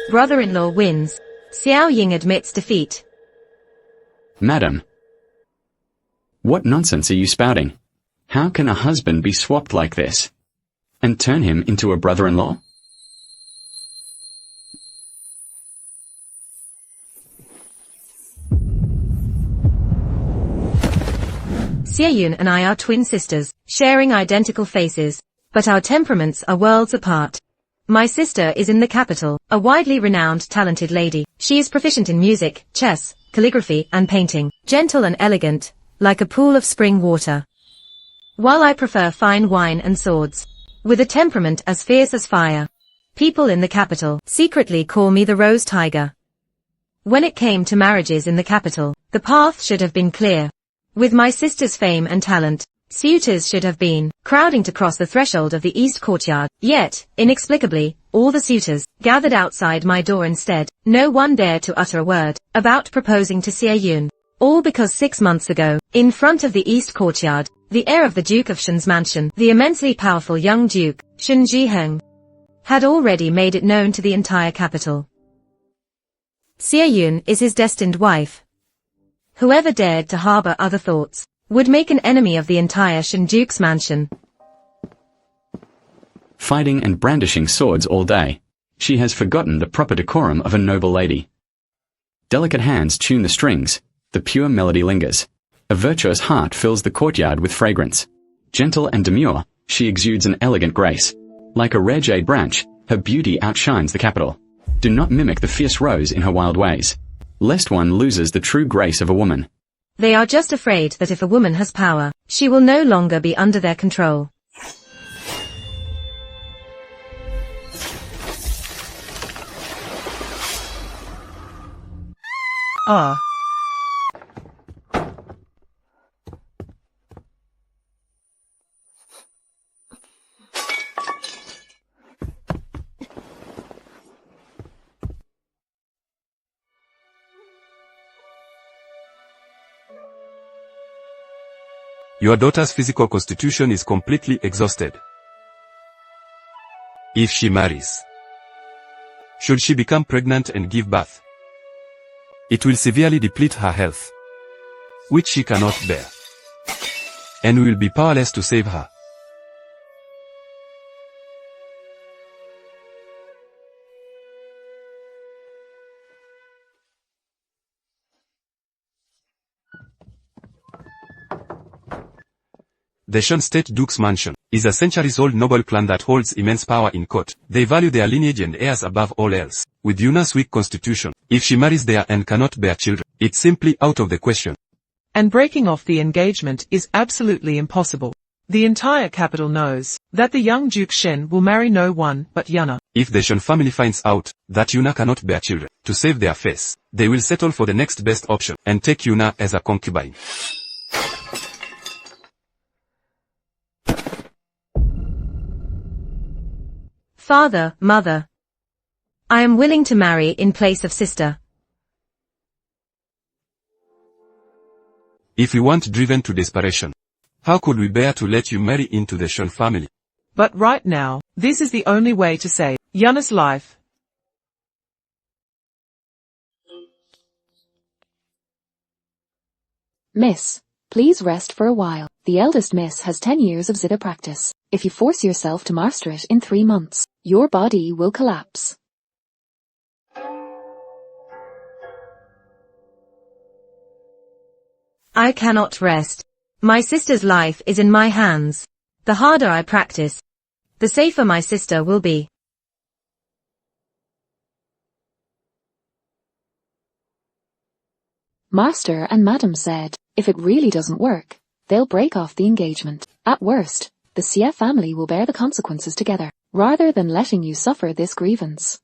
Brother-in-law wins. Xiao Ying admits defeat. Madam, what nonsense are you spouting? How can a husband be swapped like this? And turn him into a brother-in-law? Xiaoyun and I are twin sisters, sharing identical faces, but our temperaments are worlds apart. My sister is in the capital, a widely renowned talented lady. She is proficient in music, chess, calligraphy, and painting, gentle and elegant, like a pool of spring water. While I prefer fine wine and swords, with a temperament as fierce as fire. People in the capital secretly call me the Rose Tiger. When it came to marriages in the capital, the path should have been clear. With my sister's fame and talent, suitors should have been crowding to cross the threshold of the east courtyard. Yet, inexplicably, all the suitors gathered outside my door instead. No one dared to utter a word about proposing to Xie Yun. All because 6 months ago, in front of the east courtyard, the heir of the Duke of Shen's mansion, the immensely powerful young Duke, Shen Jiheng, had already made it known to the entire capital. Xie Yun is his destined wife. Whoever dared to harbor other thoughts would make an enemy of the entire Shen Duke's mansion. Fighting and brandishing swords all day. She has forgotten the proper decorum of a noble lady. Delicate hands tune the strings, the pure melody lingers. A virtuous heart fills the courtyard with fragrance. Gentle and demure, she exudes an elegant grace. Like a rare jade branch, her beauty outshines the capital. Do not mimic the fierce rose in her wild ways, lest one loses the true grace of a woman. They are just afraid that if a woman has power, she will no longer be under their control. Your daughter's physical constitution is completely exhausted. If she marries, should she become pregnant and give birth, it will severely deplete her health, which she cannot bear, and will be powerless to save her. The Shen State Duke's Mansion is a centuries-old noble clan that holds immense power in court. They value their lineage and heirs above all else. With Yuna's weak constitution, if she marries there and cannot bear children, it's simply out of the question. And breaking off the engagement is absolutely impossible. The entire capital knows that the young Duke Shen will marry no one but Yuna. If the Shen family finds out that Yuna cannot bear children, to save their face, they will settle for the next best option and take Yuna as a concubine. Father, mother. I am willing to marry in place of sister. If we weren't driven to desperation, how could we bear to let you marry into the Shen family? But right now, this is the only way to save Yuna's life. Miss, please rest for a while. The eldest miss has 10 years of Zither practice. If you force yourself to master it in 3 months, your body will collapse. I cannot rest. My sister's life is in my hands. The harder I practice, the safer my sister will be. Master and Madam said, if it really doesn't work, they'll break off the engagement. At worst, the Xie family will bear the consequences together, rather than letting you suffer this grievance.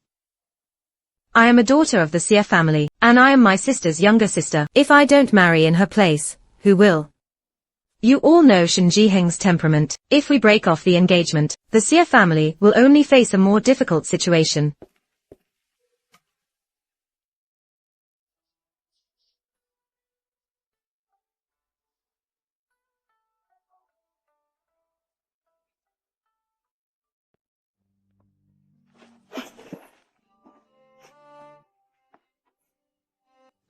I am a daughter of the Xie family, and I am my sister's younger sister. If I don't marry in her place, who will? You all know Shen Jiheng's temperament. If we break off the engagement, the Xie family will only face a more difficult situation.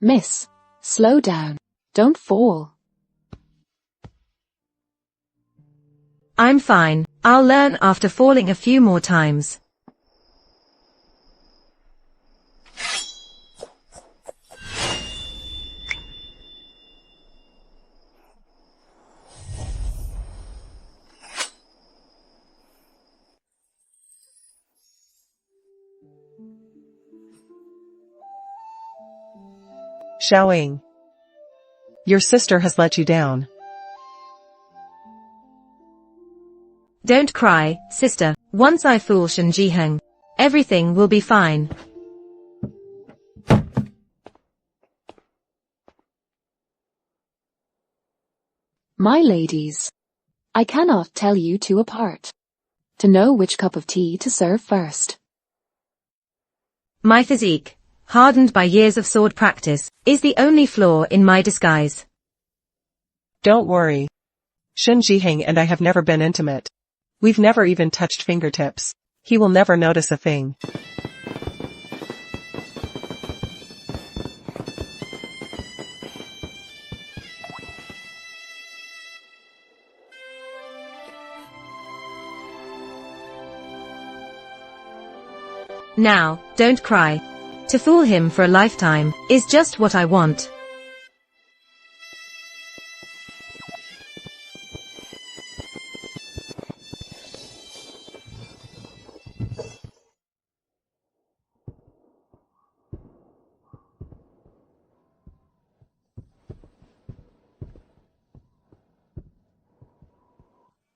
Miss, slow down. Don't fall. I'm fine. I'll learn after falling a few more times. Xiaoying. Your sister has let you down. Don't cry, sister. Once I fool Shen Jiheng, everything will be fine. My ladies, I cannot tell you two apart. To know which cup of tea to serve first. My physique, hardened by years of sword practice, is the only flaw in my disguise. Don't worry. Shen Jiheng and I have never been intimate. We've never even touched fingertips. He will never notice a thing. Now, don't cry. To fool him for a lifetime is just what I want.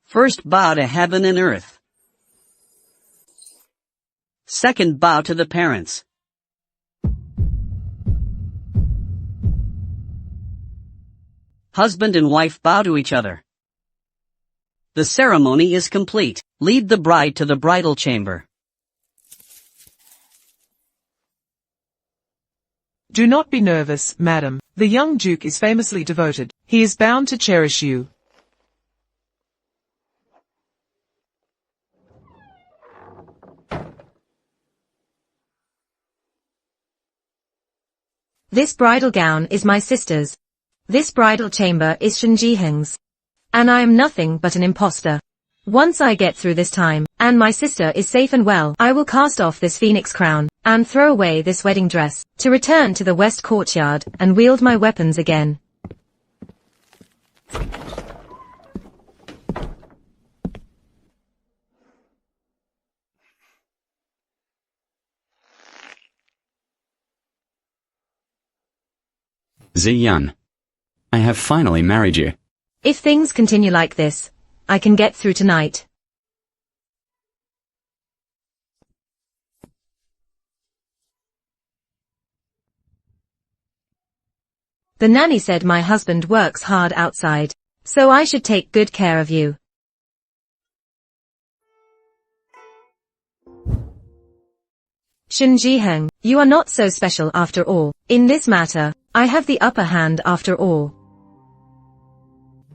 First bow to heaven and earth. Second bow to the parents. Husband and wife bow to each other. The ceremony is complete. Lead the bride to the bridal chamber. Do not be nervous, madam. The young duke is famously devoted. He is bound to cherish you. This bridal gown is my sister's. This bridal chamber is Shen Jiheng's. And I am nothing but an imposter. Once I get through this time, and my sister is safe and well, I will cast off this phoenix crown, and throw away this wedding dress, to return to the west courtyard, and wield my weapons again. Ziyun. I have finally married you. If things continue like this, I can get through tonight. The nanny said my husband works hard outside, so I should take good care of you. Shen Jiheng, you are not so special after all. In this matter, I have the upper hand after all.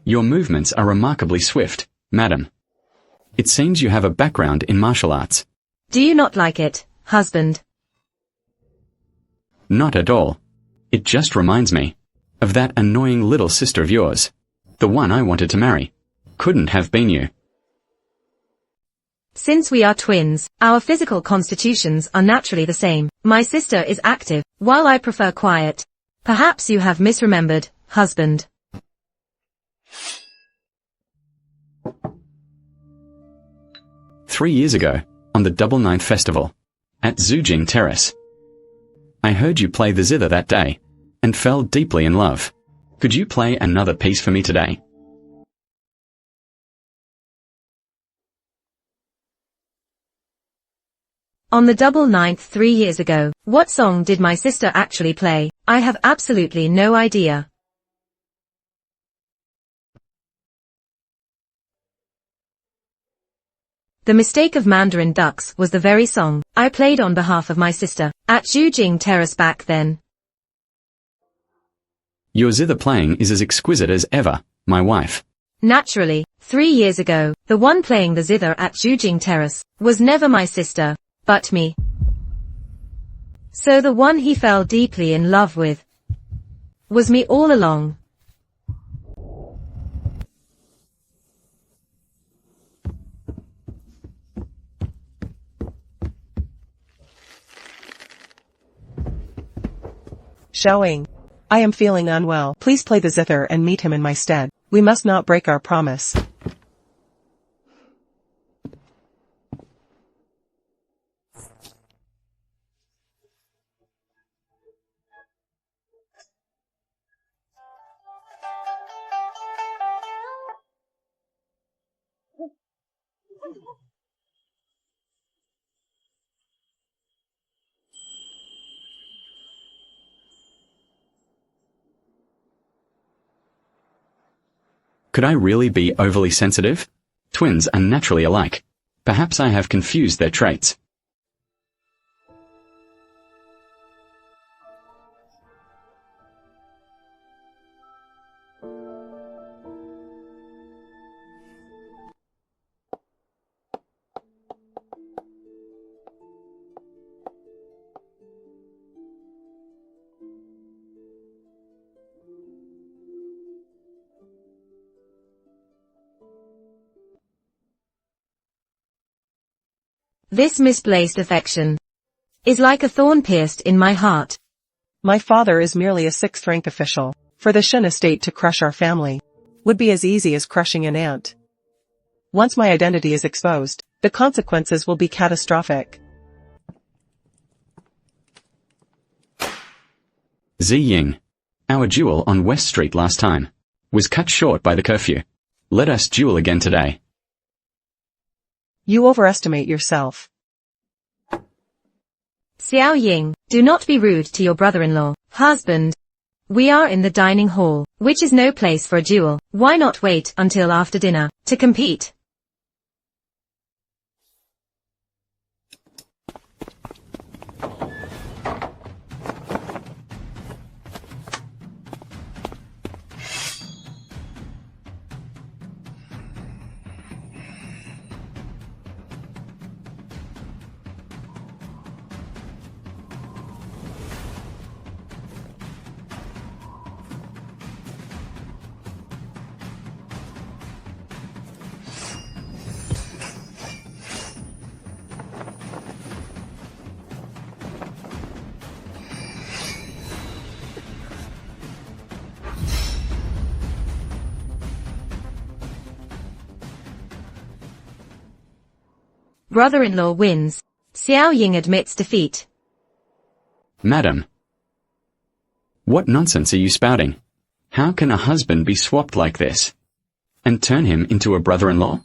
Your movements are remarkably swift, madam. It seems you have a background in martial arts. Do you not like it, husband? Not at all. It just reminds me of that annoying little sister of yours. The one I wanted to marry. Couldn't have been you. Since we are twins, our physical constitutions are naturally the same. My sister is active, while I prefer quiet. Perhaps you have misremembered, husband. "3 years ago, on the Double Ninth Festival, at Zujing Terrace, I heard you play the zither that day, and fell deeply in love. Could you play another piece for me today?" On the Double Ninth 3 years ago, what song did my sister actually play? I have absolutely no idea. The mistake of Mandarin Ducks was the very song I played on behalf of my sister, at Zujing Terrace back then. Your zither playing is as exquisite as ever, my wife. Naturally, 3 years ago, the one playing the zither at Zujing Terrace was never my sister, but me. So the one he fell deeply in love with. Was me all along. Showing. I am feeling unwell. Please play the zither and meet him in my stead. We must not break our promise. Could I really be overly sensitive? Twins are naturally alike. Perhaps I have confused their traits. This misplaced affection is like a thorn pierced in my heart. My father is merely a sixth-rank official. For the Shen estate to crush our family would be as easy as crushing an ant. Once my identity is exposed, the consequences will be catastrophic. Ziying, our duel on West Street last time, was cut short by the curfew. Let us duel again today. You overestimate yourself. Xiao Ying, do not be rude to your brother-in-law, husband. We are in the dining hall, which is no place for a duel. Why not wait until after dinner to compete? Brother-in-law wins. Xiao Ying admits defeat. Madam, what nonsense are you spouting? How can a husband be swapped like this? And turn him into a brother-in-law?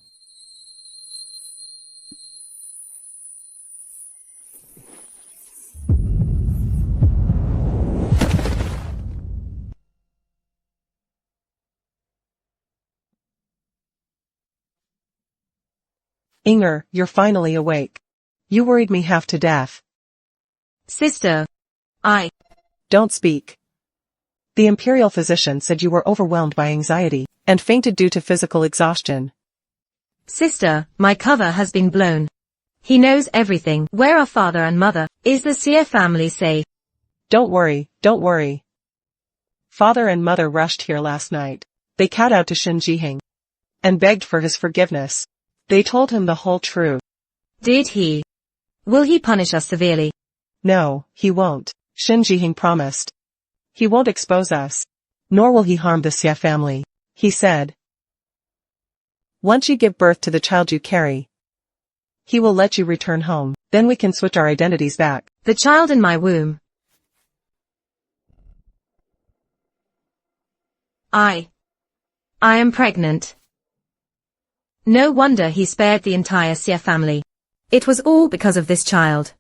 Inger, you're finally awake. You worried me half to death. Sister. Don't speak. The imperial physician said you were overwhelmed by anxiety and fainted due to physical exhaustion. Sister, my cover has been blown. He knows everything. Where are father and mother? Is the Xie family safe? Don't worry, don't worry. Father and mother rushed here last night. They kowtowed to Shen Jihing and begged for his forgiveness. They told him the whole truth. Did he? Will he punish us severely? No, he won't. Shen Jihing promised. He won't expose us. Nor will he harm the Xie family. He said, once you give birth to the child you carry, he will let you return home. Then we can switch our identities back. The child in my womb. I am pregnant. No wonder he spared the entire Xie family. It was all because of this child.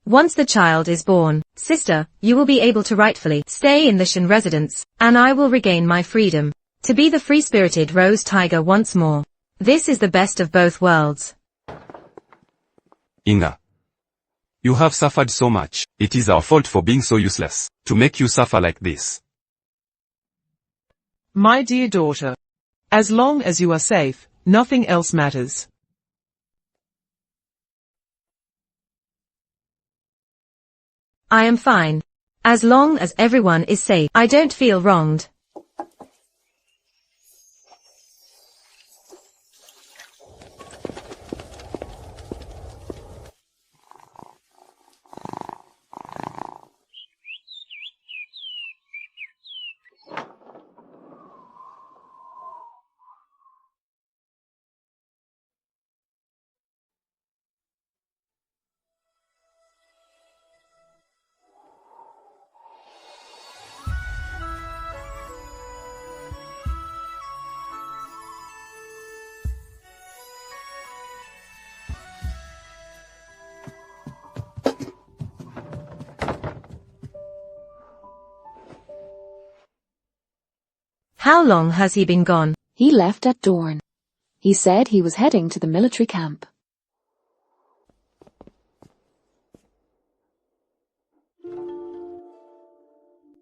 Once the child is born, sister, you will be able to rightfully stay in the Shen residence, and I will regain my freedom to be the free-spirited rose tiger once more. This is the best of both worlds. Inga. You have suffered so much. It is our fault for being so useless, to make you suffer like this. My dear daughter, as long as you are safe, nothing else matters. I am fine. As long as everyone is safe, I don't feel wronged. How long has he been gone? He left at dawn. He said he was heading to the military camp.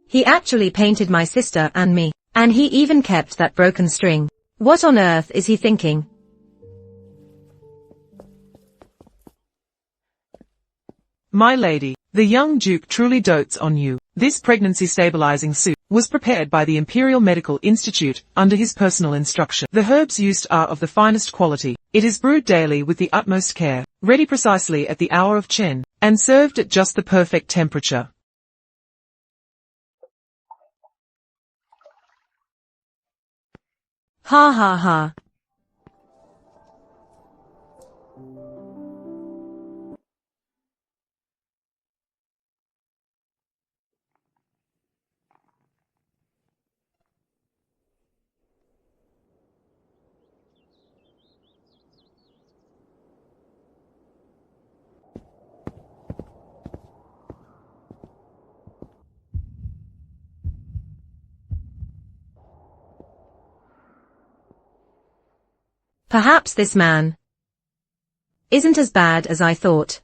He actually painted my sister and me, and he even kept that broken string. What on earth is he thinking? My lady, the young Duke truly dotes on you. This pregnancy-stabilizing soup was prepared by the Imperial Medical Institute under his personal instruction. The herbs used are of the finest quality. It is brewed daily with the utmost care, ready precisely at the hour of Chen, and served at just the perfect temperature. Ha ha ha. Perhaps this man isn't as bad as I thought.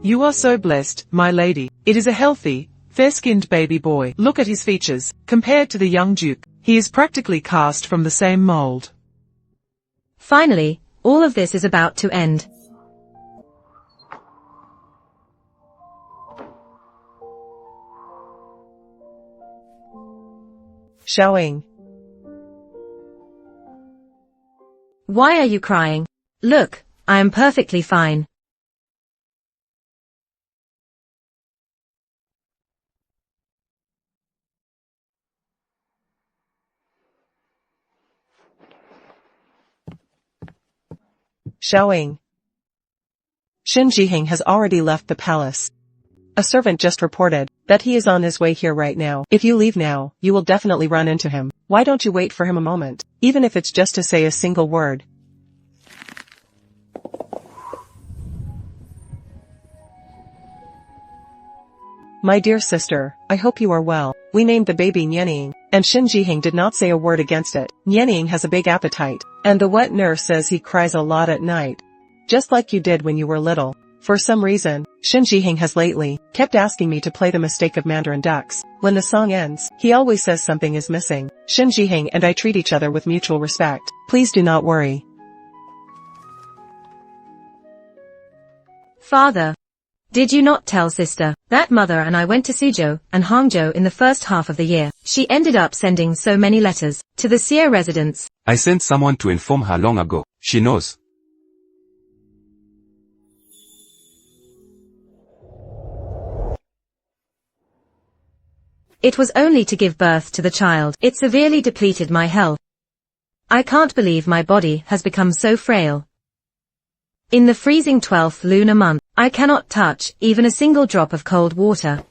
You are so blessed, my lady. It is a healthy, fair-skinned baby boy. Look at his features. Compared to the young Duke, he is practically cast from the same mold. Finally, all of this is about to end. Showing. Why are you crying? Look, I am perfectly fine. Showing. Shen Jiheng has already left the palace. A servant just reported that he is on his way here right now. If you leave now, you will definitely run into him. Why don't you wait for him a moment, even if it's just to say a single word? My dear sister, I hope you are well. We named the baby Nianing, and Shen Jiheng did not say a word against it. Nianing has a big appetite, and the wet nurse says he cries a lot at night. Just like you did when you were little. For some reason, Shen Jiheng has lately kept asking me to play the mistake of Mandarin ducks. When the song ends, he always says something is missing. Shen Jiheng and I treat each other with mutual respect. Please do not worry. Father, did you not tell sister that mother and I went to Suzhou and Hangzhou in the first half of the year? She ended up sending so many letters to the Xie residents. I sent someone to inform her long ago. She knows. It was only to give birth to the child. It severely depleted my health. I can't believe my body has become so frail. In the freezing 12th lunar month, I cannot touch even a single drop of cold water.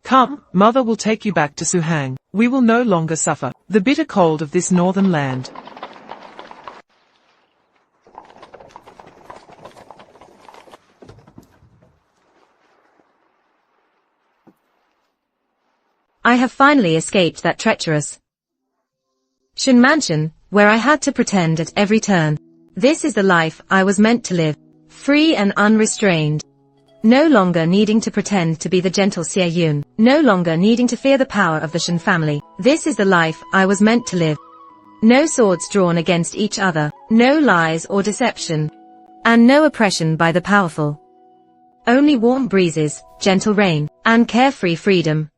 Come, mother will take you back to Suhang. We will no longer suffer the bitter cold of this northern land. I have finally escaped that treacherous Shen mansion, where I had to pretend at every turn. This is the life I was meant to live. Free and unrestrained. No longer needing to pretend to be the gentle Xie Yun. No longer needing to fear the power of the Shen family. This is the life I was meant to live. No swords drawn against each other. No lies or deception. And no oppression by the powerful. Only warm breezes, gentle rain, and carefree freedom.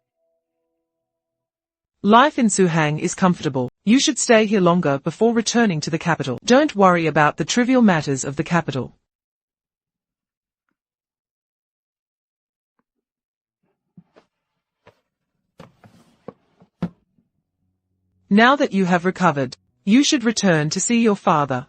Life in Suhang is comfortable. You should stay here longer before returning to the capital. Don't worry about the trivial matters of the capital. Now that you have recovered, you should return to see your father.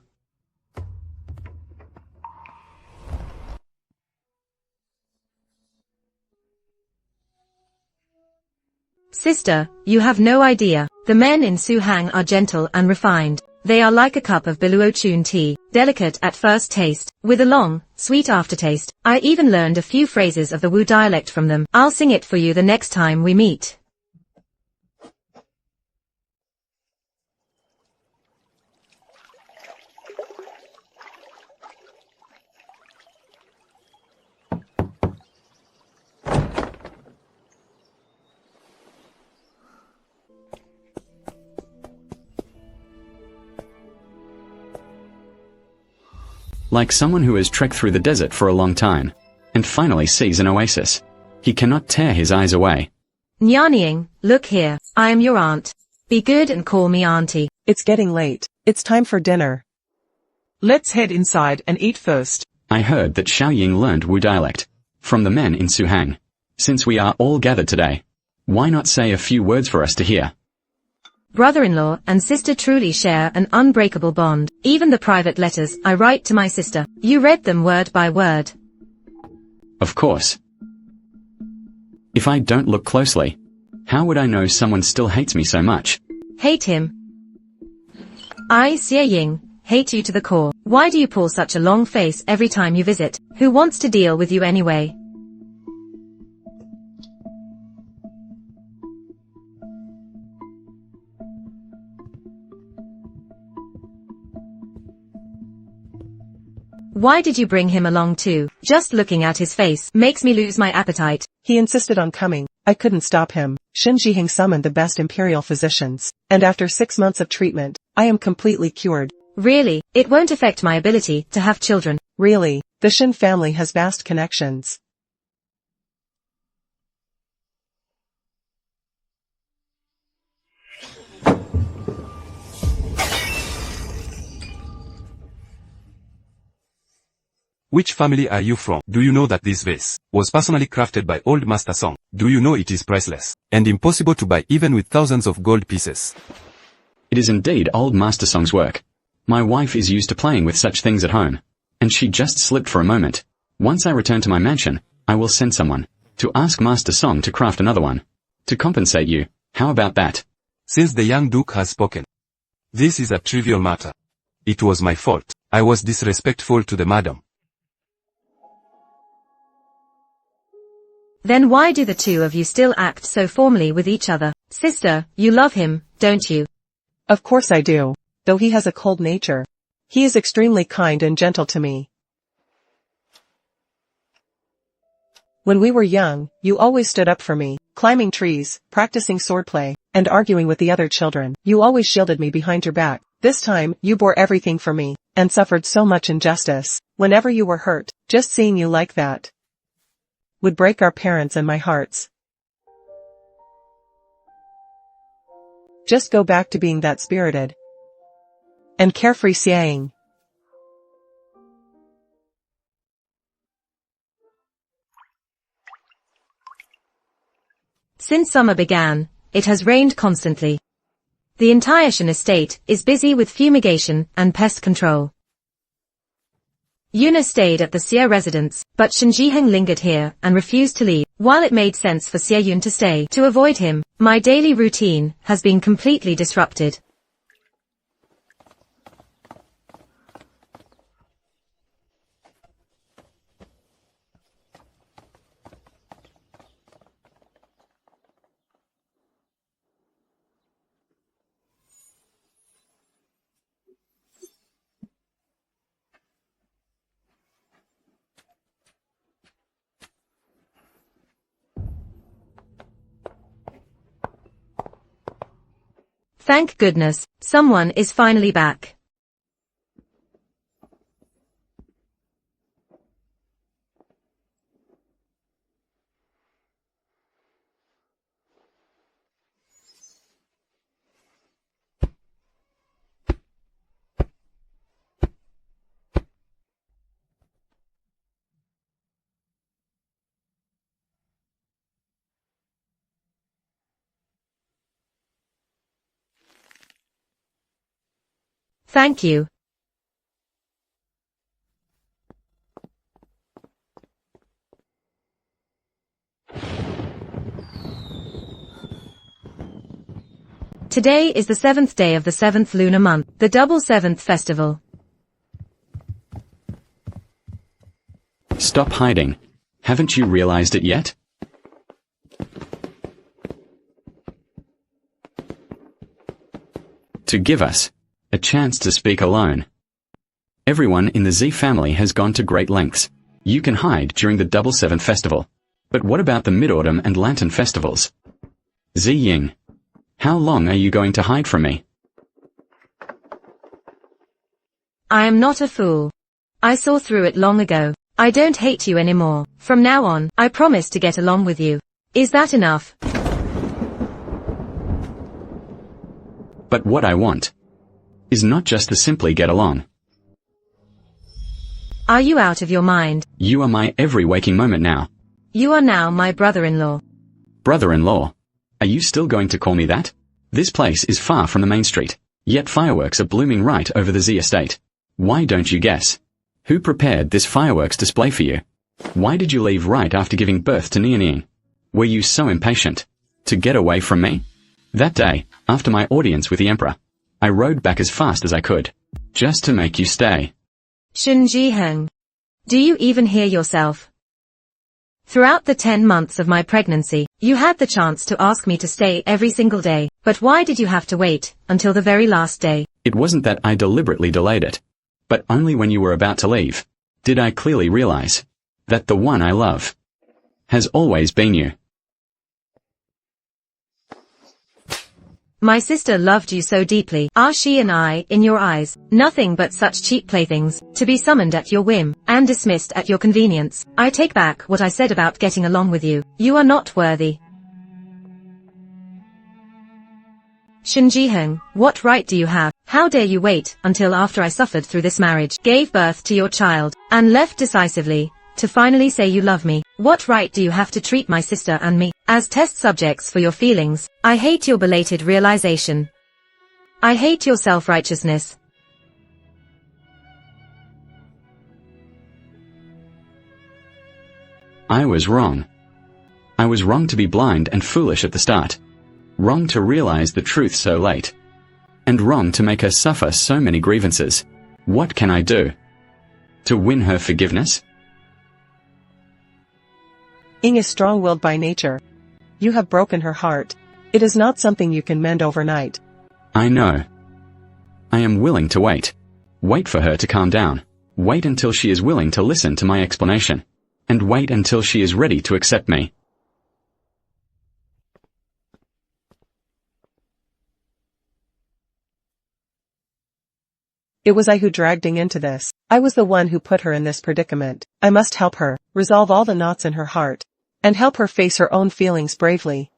Sister, you have no idea. The men in Suhang are gentle and refined. They are like a cup of Biluochun tea, delicate at first taste, with a long, sweet aftertaste. I even learned a few phrases of the Wu dialect from them. I'll sing it for you the next time we meet. Like someone who has trekked through the desert for a long time, and finally sees an oasis. He cannot tear his eyes away. Nyanying, look here, I am your aunt. Be good and call me auntie. It's getting late. It's time for dinner. Let's head inside and eat first. I heard that Xiaoying learned Wu dialect from the men in Suhang. Since we are all gathered today, why not say a few words for us to hear? Brother-in-law and sister truly share an unbreakable bond. Even the private letters I write to my sister, you read them word by word. Of course. If I don't look closely, how would I know someone still hates me so much? Hate him? I, Xie Ying, hate you to the core. Why do you pull such a long face every time you visit? Who wants to deal with you anyway? Why did you bring him along too? Just looking at his face makes me lose my appetite. He insisted on coming. I couldn't stop him. Shen Jiheng summoned the best imperial physicians, and after 6 months of treatment, I am completely cured. Really, it won't affect my ability to have children. Really, the Shen family has vast connections. Which family are you from? Do you know that this vase was personally crafted by Old Master Song? Do you know it is priceless and impossible to buy even with thousands of gold pieces? It is indeed old Master Song's work. My wife is used to playing with such things at home, and she just slipped for a moment. Once I return to my mansion, I will send someone to ask Master Song to craft another one. To compensate you, how about that? Since the young duke has spoken, this is a trivial matter. It was my fault. I was disrespectful to the madam. Then why do the two of you still act so formally with each other? Sister, you love him, don't you? Of course I do, though he has a cold nature. He is extremely kind and gentle to me. When we were young, you always stood up for me, climbing trees, practicing swordplay, and arguing with the other children. You always shielded me behind your back. This time, you bore everything for me, and suffered so much injustice. Whenever you were hurt, just seeing you like that would break our parents and my hearts. Just go back to being that spirited and carefree Xiang. Since summer began, it has rained constantly. The entire Shen estate is busy with fumigation and pest control. Yuna stayed at the Xie residence, but Shen Jiheng lingered here and refused to leave. While it made sense for Xie Yun to stay to avoid him, my daily routine has been completely disrupted. Thank goodness, someone is finally back. Thank you. Today is the 7th day of the 7th lunar month, the double 7th festival. Stop hiding. Haven't you realized it yet? To give us a chance to speak alone. Everyone in the Z family has gone to great lengths. You can hide during the double 7th festival. But what about the Mid-Autumn and Lantern festivals? Z Ying, how long are you going to hide from me? I am not a fool. I saw through it long ago. I don't hate you anymore. From now on, I promise to get along with you. Is that enough? But what I want is not just to simply get along. Are you out of your mind? You are my every waking moment now. You are now my brother-in-law. Brother-in-law? Are you still going to call me that? This place is far from the main street, yet fireworks are blooming right over the Z estate. Why don't you guess? Who prepared this fireworks display for you? Why did you leave right after giving birth to Nian? Were you so impatient to get away from me? That day, after my audience with the Emperor, I rode back as fast as I could, just to make you stay. Shen Jiheng. Do you even hear yourself? Throughout the 10 months of my pregnancy, you had the chance to ask me to stay every single day, but why did you have to wait until the very last day? It wasn't that I deliberately delayed it, but only when you were about to leave did I clearly realize that the one I love has always been you. My sister loved you so deeply. Are she and I, in your eyes, nothing but such cheap playthings, to be summoned at your whim, and dismissed at your convenience? I take back what I said about getting along with you. You are not worthy. Shen Jiheng, what right do you have? How dare you wait until after I suffered through this marriage, gave birth to your child, and left decisively, to finally say you love me? What right do you have to treat my sister and me as test subjects for your feelings? I hate your belated realization. I hate your self-righteousness. I was wrong. I was wrong to be blind and foolish at the start. Wrong to realize the truth so late. And wrong to make her suffer so many grievances. What can I do to win her forgiveness? Ying is strong-willed by nature. You have broken her heart. It is not something you can mend overnight. I know. I am willing to wait. Wait for her to calm down. Wait until she is willing to listen to my explanation. And wait until she is ready to accept me. It was I who dragged Ying into this. I was the one who put her in this predicament. I must help her, resolve all the knots in her heart, and help her face her own feelings bravely.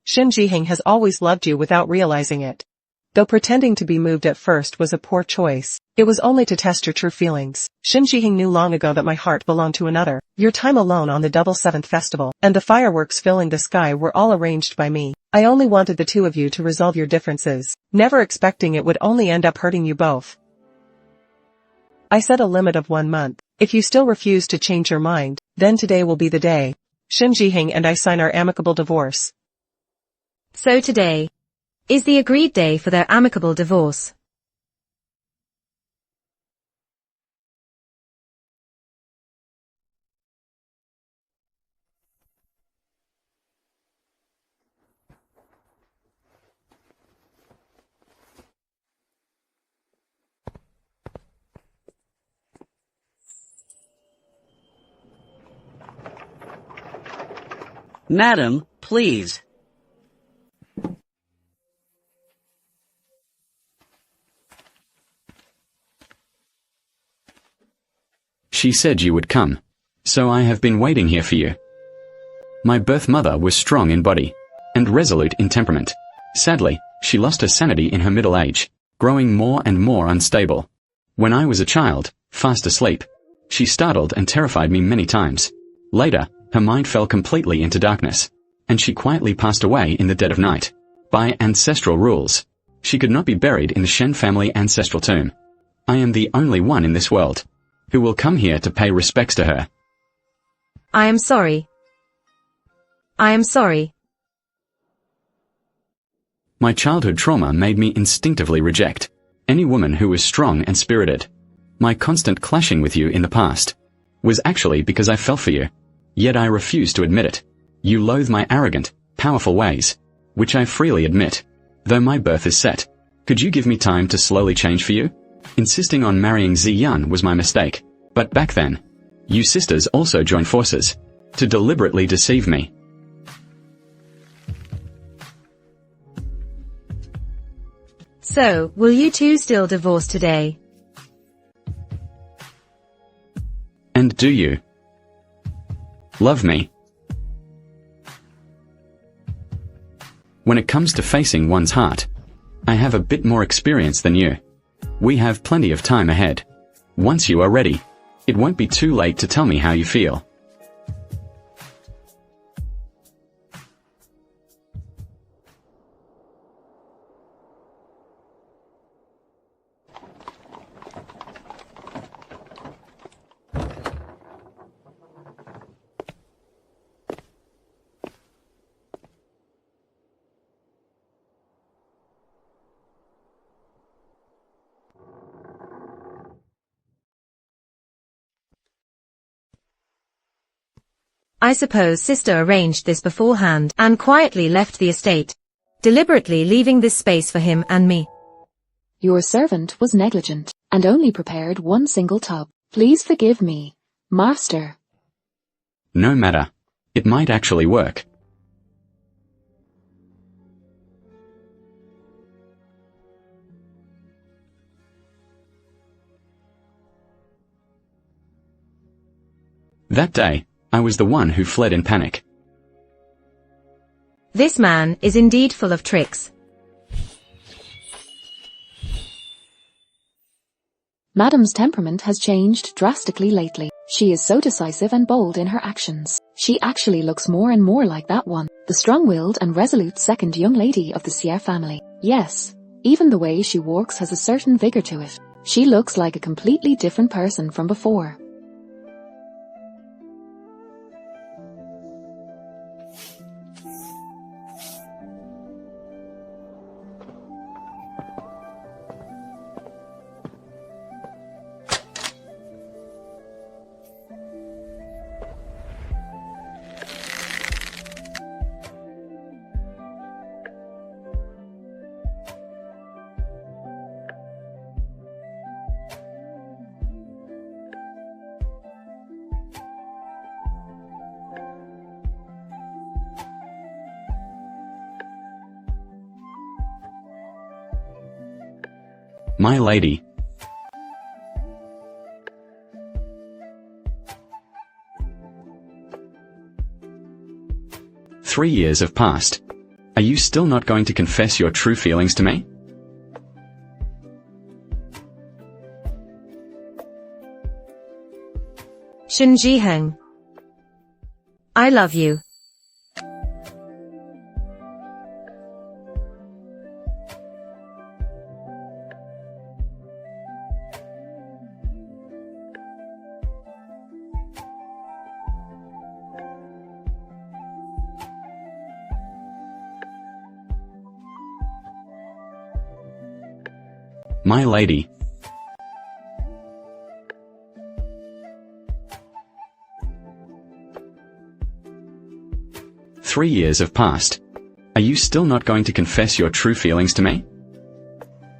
Shen Jiheng has always loved you without realizing it. Though pretending to be moved at first was a poor choice, it was only to test your true feelings. Shen Jiheng knew long ago that my heart belonged to another. Your time alone on the double 7th festival, and the fireworks filling the sky were all arranged by me. I only wanted the two of you to resolve your differences, never expecting it would only end up hurting you both. I set a limit of 1 month. If you still refuse to change your mind, then today will be the day. Shen Jiheng and I sign our amicable divorce. So today is the agreed day for their amicable divorce. Madam, please. She said you would come. So I have been waiting here for you. My birth mother was strong in body and resolute in temperament. Sadly, she lost her sanity in her middle age, growing more and more unstable. When I was a child, fast asleep, she startled and terrified me many times. Later, her mind fell completely into darkness, and she quietly passed away in the dead of night. By ancestral rules, she could not be buried in the Shen family ancestral tomb. I am the only one in this world who will come here to pay respects to her. I am sorry. I am sorry. My childhood trauma made me instinctively reject any woman who was strong and spirited. My constant clashing with you in the past was actually because I fell for you. Yet I refuse to admit it. You loathe my arrogant, powerful ways, which I freely admit. Though my birth is set, could you give me time to slowly change for you? Insisting on marrying Ziyun was my mistake. But back then, you sisters also joined forces to deliberately deceive me. So, will you two still divorce today? And do you love me? When it comes to facing one's heart, I have a bit more experience than you. We have plenty of time ahead. Once you are ready, it won't be too late to tell me how you feel. I suppose sister arranged this beforehand and quietly left the estate, deliberately leaving this space for him and me. Your servant was negligent, and only prepared one single tub. Please forgive me, master. No matter. It might actually work. That day, I was the one who fled in panic. This man is indeed full of tricks. Madam's temperament has changed drastically lately. She is so decisive and bold in her actions. She actually looks more and more like that one, the strong-willed and resolute second young lady of the Xie family. Yes, even the way she walks has a certain vigor to it. She looks like a completely different person from before. My lady. Three years have passed. Are you still not going to confess your true feelings to me? Shen Jiheng. I love you. My lady. Three years have passed. Are you still not going to confess your true feelings to me?